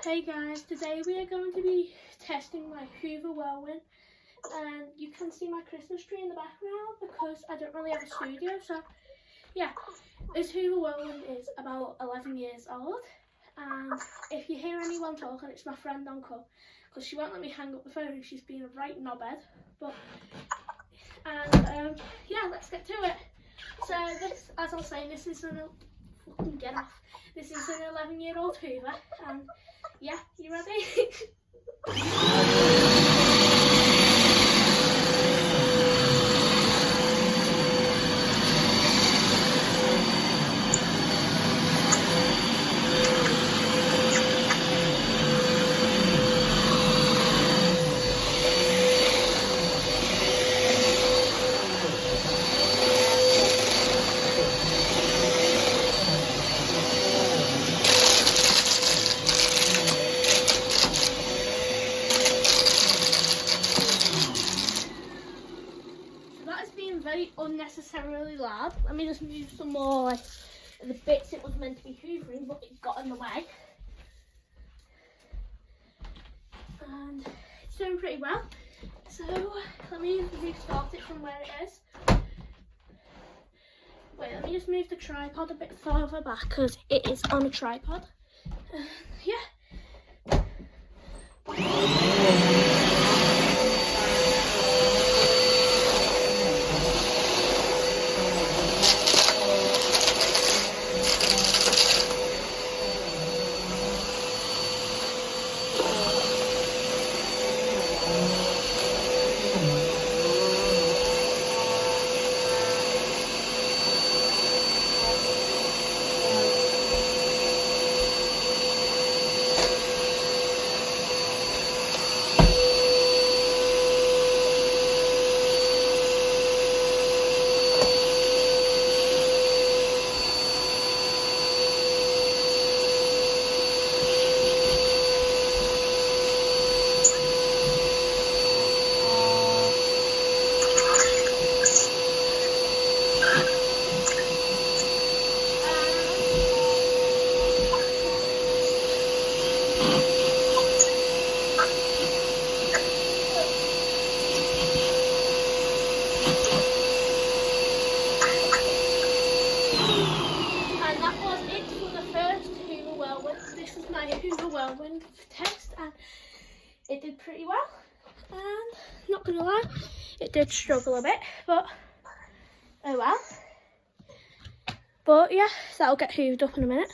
Hey guys, today we are going to be testing my Hoover whirlwind, and you can see my Christmas tree in the background because I don't really have a studio. So yeah, this Hoover whirlwind is about 11 years old, and if you hear anyone talking, it's my friend Uncle, because she won't let me hang up the phone. She's been a right knobhead. Yeah, let's get to it. So this, as I was saying, this is an This is an 11-year-old Hoover, and yeah, you ready? Very unnecessarily loud. Let me just move some more of the bits it was meant to be hoovering, but it got in the way. And it's doing pretty well. So let me restart it from where it is. Wait, let me just move the tripod a bit further back because it is on a tripod. Yeah. And that was it for the first Hoover whirlwind. This was my Hoover whirlwind test, and it did pretty well. And not gonna lie, it did struggle a bit, but oh well. But yeah, that'll get hooved up in a minute.